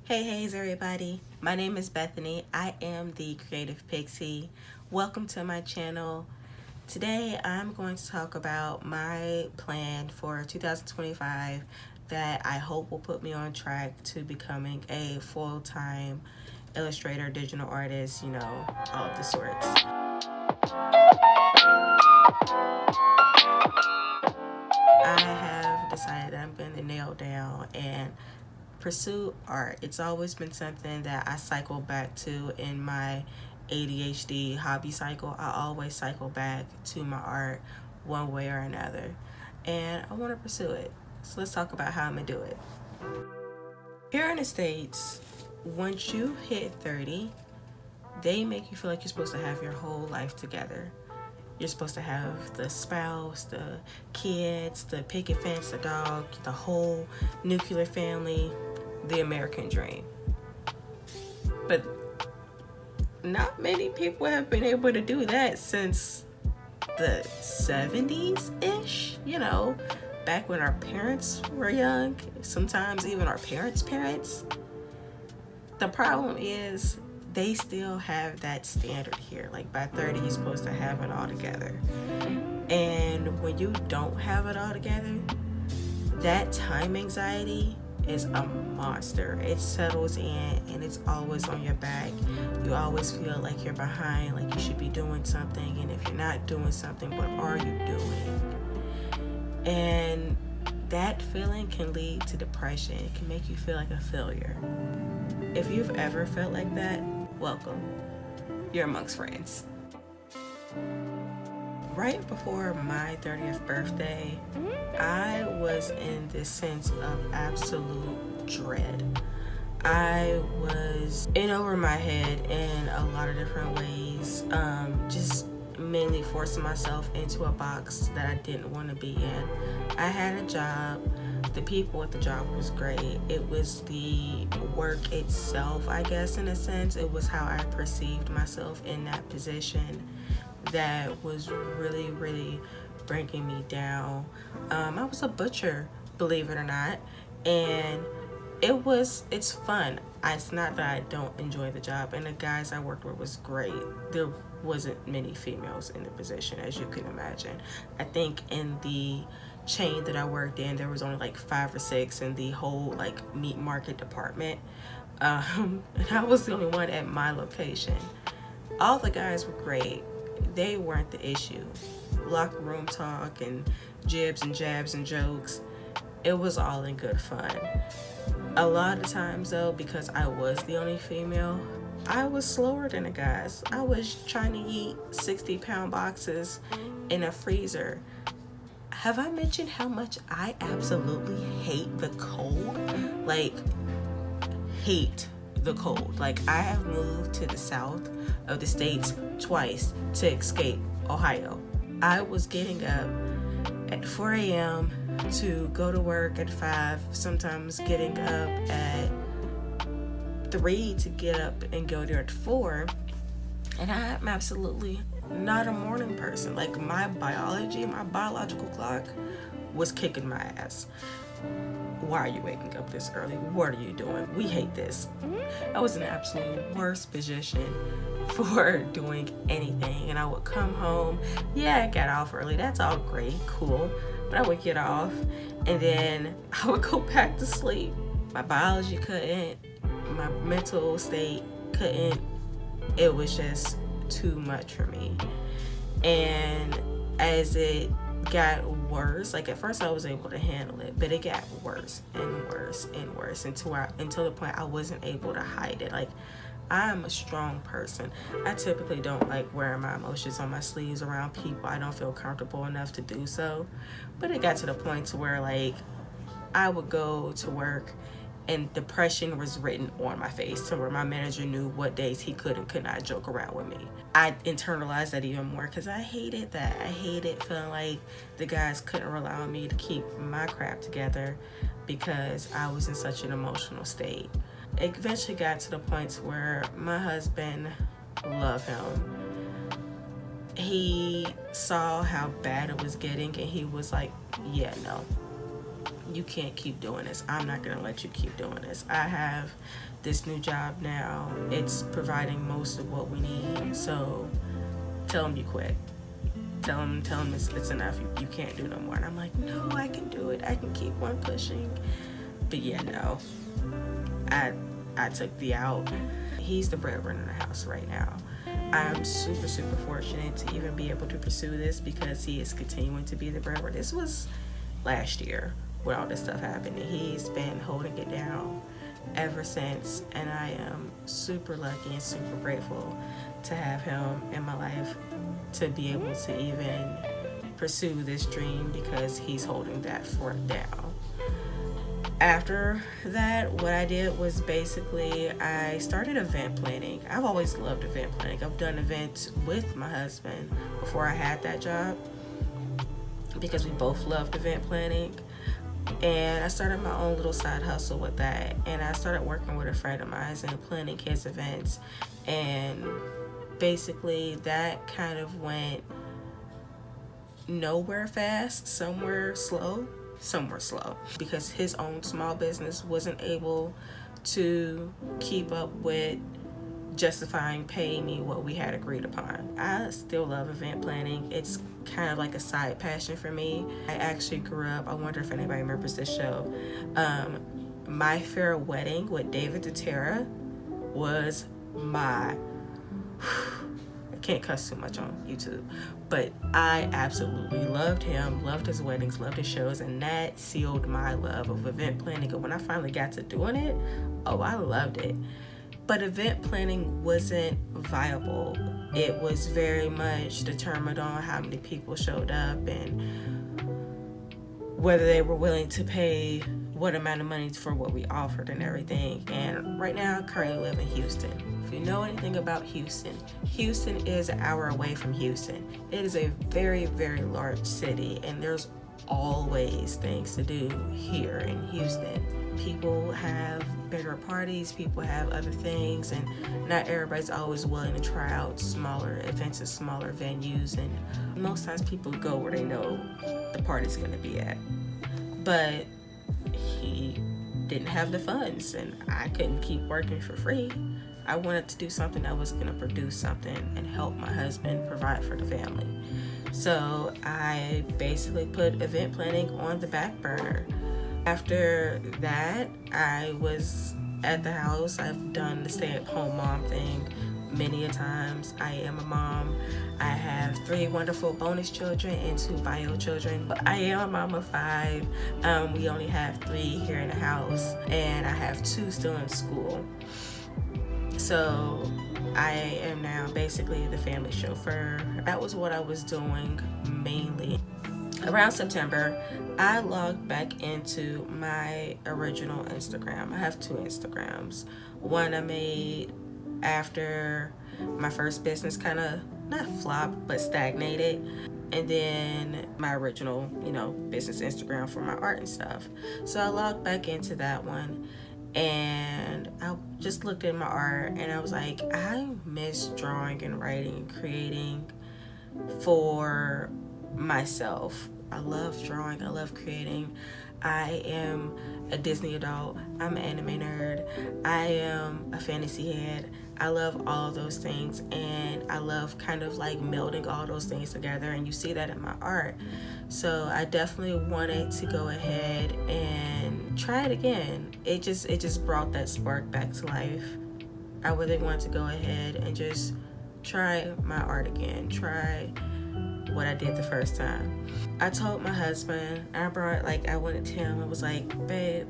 Hey everybody. My name is Bethany. I am the creative Pyxie. Welcome to my channel. Today I'm going to talk about my plan for 2025 that I hope will put me on track to becoming a full-time illustrator, digital artist, all of the sorts. I have decided that I'm going to nail down and pursue art. It's always been something that I cycle back to in my ADHD hobby cycle. I always cycle back to my art one way or another, and I want to pursue it. So let's talk about how I'm going to do it. Here in the States, once you hit 30, they make you feel like you're supposed to have your whole life together. You're supposed to have the spouse, the kids, the picket fence, the dog, the whole nuclear family, the American dream. But not many people have been able to do that since the 70s-ish, back when our parents were young, sometimes even our parents. The problem is they still have that standard here. Like by 30, you're supposed to have it all together. And when you don't have it all together, that time anxiety is a monster. It settles in and it's always on your back. You always feel like you're behind, like you should be doing something. And if you're not doing something, what are you doing? And that feeling can lead to depression. It can make you feel like a failure. If you've ever felt like that, welcome. You're amongst friends. Right before my 30th birthday, I was in this sense of absolute dread. I was in over my head in a lot of different ways, just mainly forcing myself into a box that I didn't want to be in. I had a job. The people at the job was great. It was the work itself, I guess, in a sense. It was how I perceived myself in that position that was really, really bringing me down. I was a butcher, believe it or not, and it's fun. It's not that I don't enjoy the job, and the guys I worked with was great. There wasn't many females in the position, as you can imagine. I think in the chain that I worked in, there was only like 5 or 6 in the whole like meat market department, and I was the only one at my location. All the guys were great. They weren't the issue. Locker room talk and jibs and jabs and jokes, it was all in good fun. A lot of times though, because I was the only female, I was slower than the guys. I was trying to eat 60-pound boxes in a freezer. Have I mentioned how much I absolutely hate the cold? Like, hate the cold. Like, I have moved to the south of the states twice to escape Ohio. I was getting up at 4 a.m. to go to work at 5, sometimes getting up at 3 to get up and go there at 4. And I'm absolutely not a morning person. Like, my biological clock was kicking my ass. Why are you waking up this early? What are you doing? We hate this. I was in the absolute worst position for doing anything. And I would come home. Yeah, I got off early. That's all great, cool. But I would get off and then I would go back to sleep. My biology couldn't. My mental state couldn't. It was just too much for me. And as it got worse, like at first I was able to handle it, but it got worse and worse and worse until the point I wasn't able to hide it. Like, I'm a strong person. I typically don't like wearing my emotions on my sleeves around people. I don't feel comfortable enough to do so. But it got to the point to where like I would go to work and depression was written on my face, to where my manager knew what days he could and could not joke around with me. I internalized that even more because I hated that. I hated feeling like the guys couldn't rely on me to keep my crap together because I was in such an emotional state. It eventually got to the point where my husband, love him, he saw how bad it was getting and he was like, yeah, no, you can't keep doing this. I'm not gonna let you keep doing this. I have this new job now. It's providing most of what we need. So tell him you quit. Tell him it's enough. You can't do no more. And I'm like, no, I can do it. I can keep on pushing. But yeah, no. I took the out. He's the breadwinner in the house right now. I'm super, super fortunate to even be able to pursue this because he is continuing to be the breadwinner. This was last year when all this stuff happened, and he's been holding it down ever since. And I am super lucky and super grateful to have him in my life to be able to even pursue this dream because he's holding that fort down. After that, what I did was basically I started event planning. I've always loved event planning. I've done events with my husband before I had that job because we both loved event planning. And I started my own little side hustle with that. And I started working with a friend of mine and planning kids' events. And basically that kind of went nowhere fast, somewhere slow, because his own small business wasn't able to keep up with justifying paying me what we had agreed upon. I still love event planning. It's kind of like a side passion for me. I actually grew up, I wonder if anybody remembers this show, My Fair Wedding with David Terra was my I can't cuss too much on YouTube, but I absolutely loved him, loved his weddings, loved his shows, and that sealed my love of event planning. And when I finally got to doing it, oh, I loved it. But event planning wasn't viable. It was very much determined on how many people showed up and whether they were willing to pay what amount of money for what we offered and everything. And right now, I currently live in Houston. If you know anything about Houston, Houston is an hour away from Houston. It is a very, very large city, and there's always things to do here in Houston. People have bigger parties, people have other things, and not everybody's always willing to try out smaller events and smaller venues, and most times people go where they know the party's gonna be at. But he didn't have the funds, and I couldn't keep working for free. I wanted to do something that was gonna produce something and help my husband provide for the family. So I basically put event planning on the back burner. After that, I was at the house. I've done the stay-at-home mom thing many a times. I am a mom. I have 3 wonderful bonus children and 2 bio children. But I am a mom of 5. We only have 3 here in the house, and I have 2 still in school. So I am now basically the family chauffeur. That was what I was doing mainly. Around September, I logged back into my original Instagram. I have 2 Instagrams. One I made after my first business kind of not flopped, but stagnated. And then my original, business Instagram for my art and stuff. So I logged back into that one. And I just looked at my art and I was like, I miss drawing and writing and creating for myself. I love drawing, I love creating. I am a Disney adult, I'm an anime nerd, I am a fantasy head. I love all of those things, and I love kind of like melding all those things together, and you see that in my art. So I definitely wanted to go ahead and try it again. It just brought that spark back to life. I really wanted to go ahead and just try my art again, try what I did the first time. I told my husband, I went to him and was like, babe,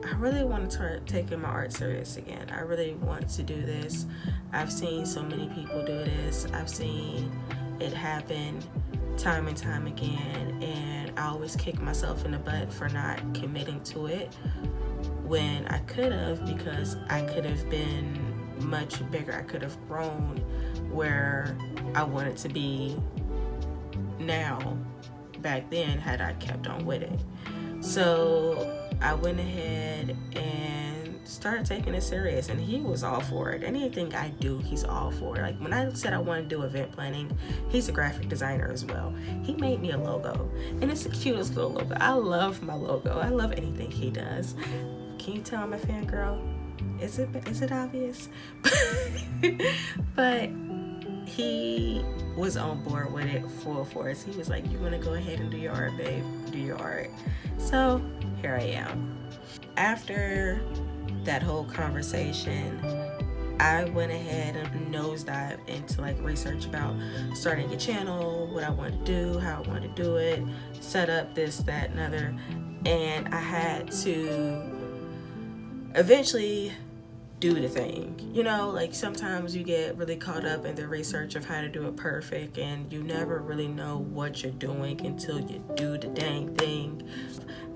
I really want to start taking my art serious again. I really want to do this. I've seen so many people do this. I've seen it happen time and time again, and I always kick myself in the butt for not committing to it when I could have, because I could have been much bigger. I could have grown where I wanted to be now back then had I kept on with it. So I went ahead and started taking it serious, and he was all for it. Anything I do, he's all for it. Like when I said I want to do event planning, he's a graphic designer as well. He made me a logo, and it's the cutest little logo. I love my logo. I love anything he does. Can you tell I'm a fangirl? Is it obvious? But he was on board with it full force. He was like, you want to go ahead and do your art, babe? Do your art. So here I am. After that whole conversation, I went ahead and nosedived into like research about starting a channel, what I want to do, how I want to do it, set up this, that, and other. And I had to eventually do the thing. You know, like sometimes you get really caught up in the research of how to do it perfect, and you never really know what you're doing until you do the dang thing.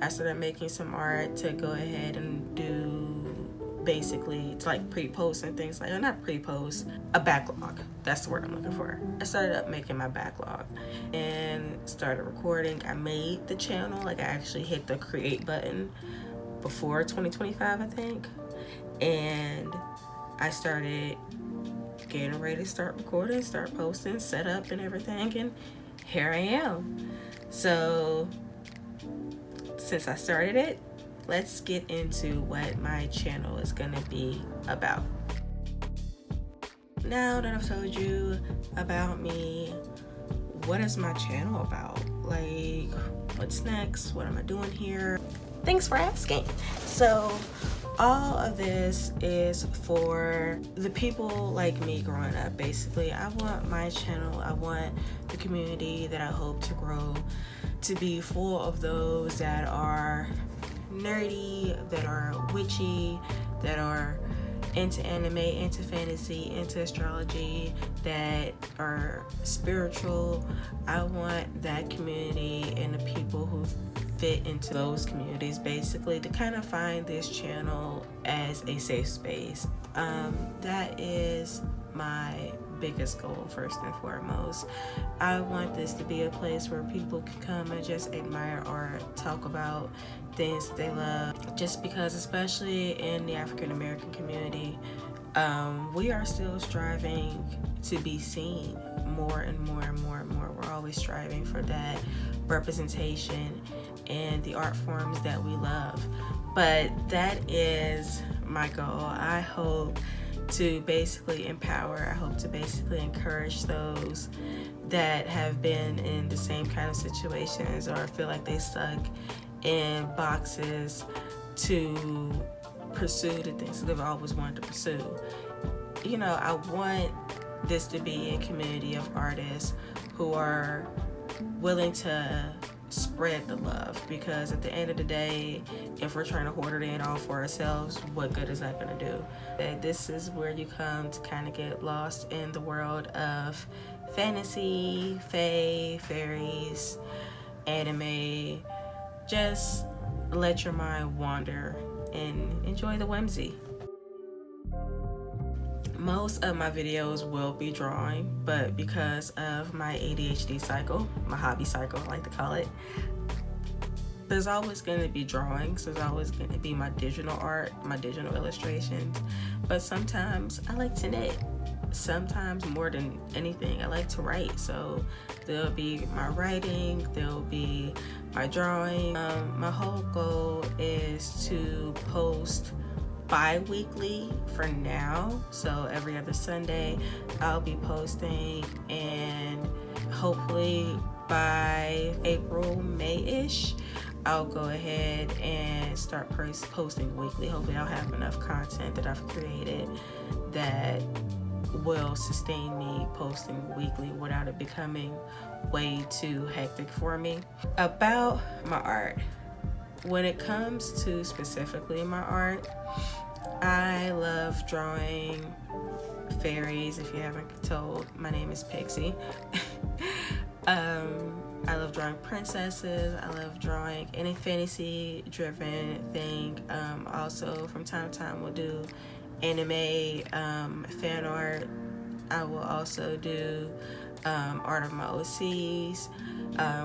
I started making some art to go ahead and do basically to like pre-post and things like that. Not pre-post, a backlog. That's the word I'm looking for. I started up making my backlog and started recording. I made the channel, like I actually hit the create button before 2025, I think. And I started getting ready to start recording, start posting, set up and everything, and here I am. So since I started it, let's get into what my channel is gonna be about. Now that I've told you about me, what is my channel about? Like, what's next? What am I doing here? Thanks for asking. So all of this is for the people like me growing up. Basically, I want my channel, I want the community that I hope to grow to be full of those that are nerdy, that are witchy, that are into anime, into fantasy, into astrology, that are spiritual. I want that community and the people who fit into those communities basically to kind of find this channel as a safe space. That is my biggest goal, first and foremost. I want this to be a place where people can come and just admire art, talk about things they love, just because especially in the African American community, we are still striving to be seen more and more and more and more. We're always striving for that representation and the art forms that we love. But that is my goal. I hope to basically empower, I hope to basically encourage those that have been in the same kind of situations or feel like they stuck in boxes to pursue the things that they've always wanted to pursue. You know, I want this to be a community of artists who are willing to spread the love, because at the end of the day, if we're trying to hoard it in all for ourselves, what good is that going to do? This is where you come to kind of get lost in the world of fantasy, fae, fairies, anime. Just let your mind wander and enjoy the whimsy. Most of my videos will be drawing, but because of my ADHD cycle, my hobby cycle I like to call it, there's always going to be drawings, there's always going to be my digital art, my digital illustrations, but sometimes I like to knit. Sometimes more than anything, I like to write, so there'll be my writing, there'll be my drawing. My whole goal is to post bi-weekly for now, so every other Sunday I'll be posting, and hopefully by April, May-ish, I'll go ahead and start posting weekly. Hopefully I'll have enough content that I've created that will sustain me posting weekly without it becoming way too hectic for me. About my art, when it comes to specifically my art, I love drawing fairies. If you haven't told, my name is Pyxie. I love drawing princesses. I love drawing any fantasy driven thing. Also from time to time we'll do anime, fan art. I will also do art of my OCs.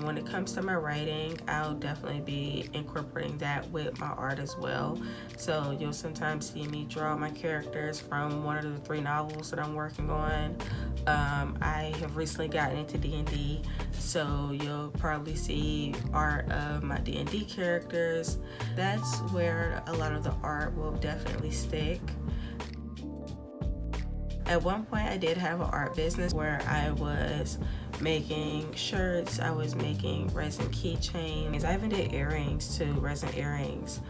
When it comes to my writing, I'll definitely be incorporating that with my art as well. So you'll sometimes see me draw my characters from one of the 3 novels that I'm working on. I have recently gotten into D&D, so you'll probably see art of my D&D characters. That's where a lot of the art will definitely stick. At one point, I did have an art business where I was making shirts, I was making resin keychains, I even did earrings too, resin earrings.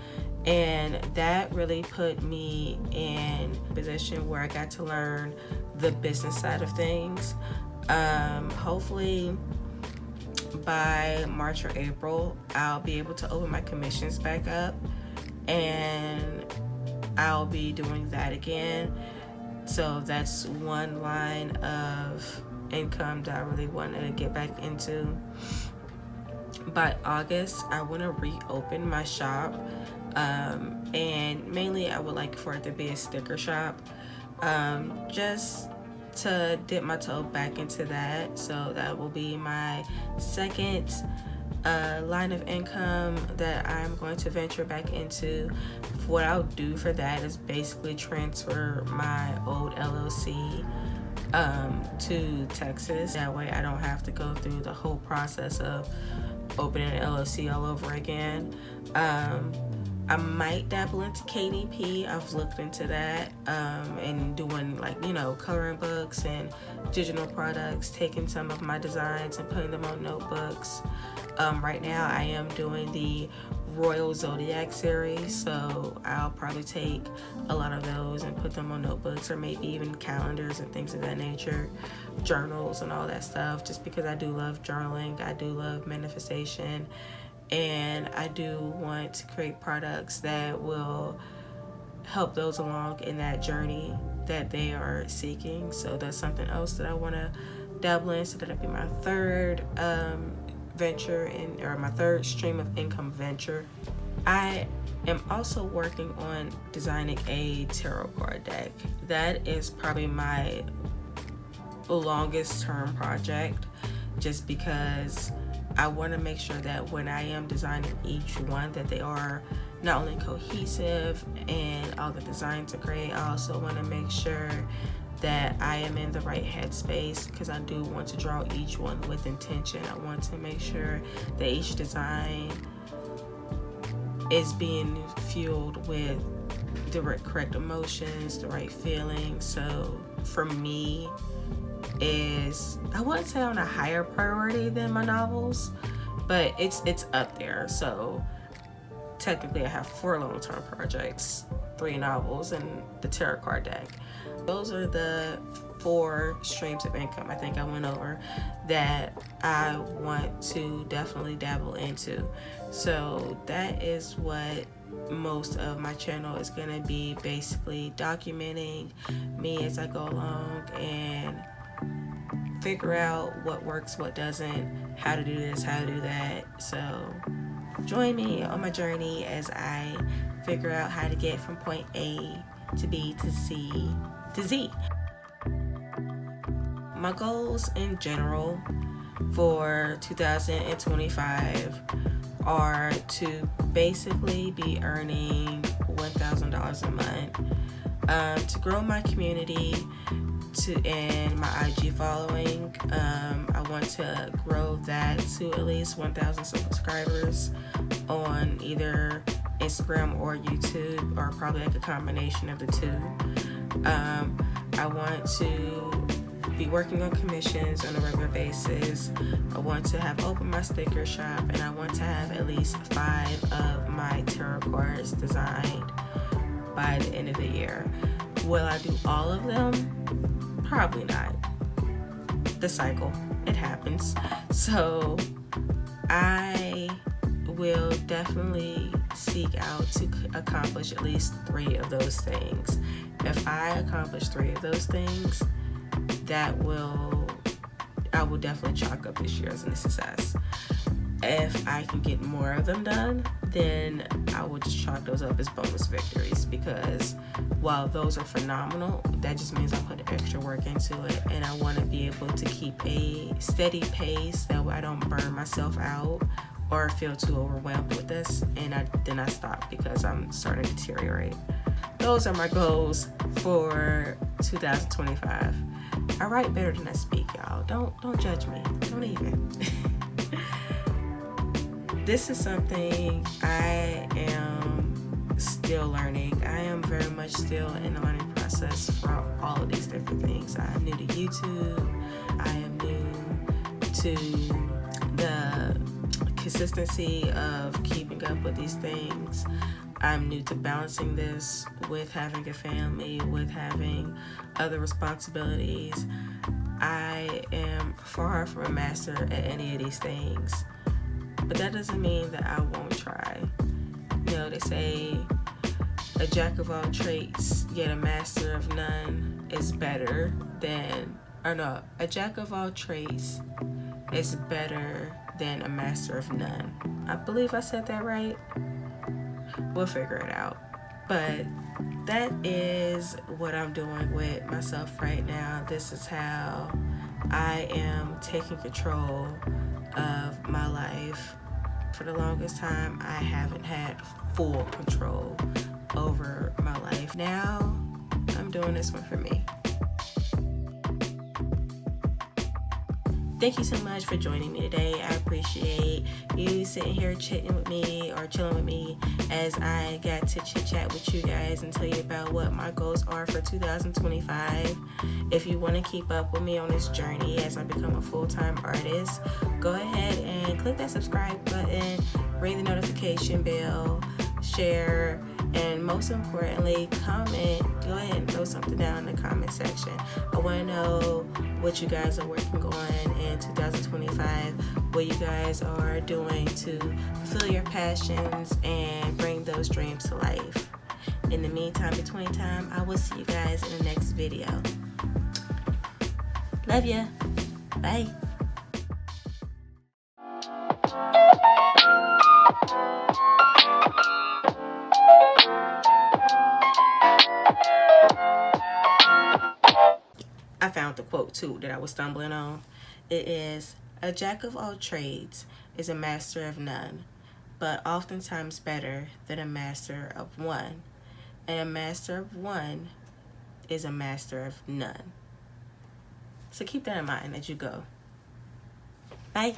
And that really put me in a position where I got to learn the business side of things. Hopefully by March or April, I'll be able to open my commissions back up, and I'll be doing that again. So that's one line of income that I really want to get back into. By August, I want to reopen my shop, and mainly I would like for it to be a sticker shop, just to dip my toe back into that. So that will be my second line of income that I'm going to venture back into. What I'll do for that is basically transfer my old LLC to Texas. That way I don't have to go through the whole process of opening an LLC all over again. I might dabble into KDP. I've looked into that, and doing coloring books and digital products, taking some of my designs and putting them on notebooks. Right now I am doing the Royal Zodiac series, so I'll probably take a lot of those and put them on notebooks, or maybe even calendars and things of that nature, journals and all that stuff, just because I do love journaling, I do love manifestation, and I do want to create products that will help those along in that journey that they are seeking. So that's something else that I want to dabble in. So that'll be my third venture or my third stream of income venture. I am also working on designing a tarot card deck. That is probably my longest term project, just because I want to make sure that when I am designing each one, that they are not only cohesive and all the designs are great. I also want to make sure that I am in the right headspace, because I do want to draw each one with intention. I want to make sure that each design is being fueled with the correct emotions, the right feelings. So for me, I wouldn't say on a higher priority than my novels, but it's up there. So technically I have 4 long-term projects, 3 novels, and the tarot card deck. Those are the 4 streams of income I think I went over that I want to definitely dabble into. So that is what most of my channel is going to be, basically documenting me as I go along and figure out what works, what doesn't, how to do this, how to do that. So join me on my journey as I figure out how to get from point A to B to C to Z. My goals in general for 2025 are to basically be earning $1,000 a month, to grow my community and my IG following. I want to grow that to at least 1,000 subscribers on either Instagram or YouTube, or probably like a combination of the two. I want to be working on commissions on a regular basis. I want to have opened my sticker shop, and I want to have at least 5 of my tarot cards designed by the end of the year. Will I do all of them? Probably not. The cycle, it happens. So I will definitely seek out to accomplish at least 3 of those things. If I accomplish 3 of those things, I will definitely chalk up this year as a success. If I can get more of them done, then I will just chalk those up as bonus victories, because while those are phenomenal, that just means I put extra work into it, and I want to be able to keep a steady pace that way I don't burn myself out or feel too overwhelmed with this, and then I stop because I'm starting to deteriorate. Those are my goals for 2025. I write better than I speak, y'all. Don't judge me. Don't even. This is something I am still learning. I am very much still in the learning process for all of these different things. I am new to YouTube. I am new to the consistency of keeping up with these things. I'm new to balancing this with having a family, with having other responsibilities. I am far from a master at any of these things, but that doesn't mean that I won't try. You know, they say a jack of all trades, yet a master of none is better than, a jack of all trades is better than a master of none. I believe I said that right. We'll figure it out. But that is what I'm doing with myself right now. This is how I am taking control of my life. For the longest time, I haven't had full control over my life. Now, I'm doing this one for me. Thank you so much for joining me today. I appreciate you sitting here chilling with me as I got to chit chat with you guys and tell you about what my goals are for 2025. If you want to keep up with me on this journey as I become a full-time artist, go ahead and click that subscribe button, ring the notification bell, share, and most importantly, comment. Go ahead and throw something down in the comment section. I want to know what you guys are working on in 2025, what you guys are doing to fulfill your passions and bring those dreams to life. In the meantime, between time, I will see you guys in the next video. Love ya. Bye. I found the quote too that I was stumbling on. It is, "A jack of all trades is a master of none, but oftentimes better than a master of one. And a master of one is a master of none." So keep that in mind as you go. Bye.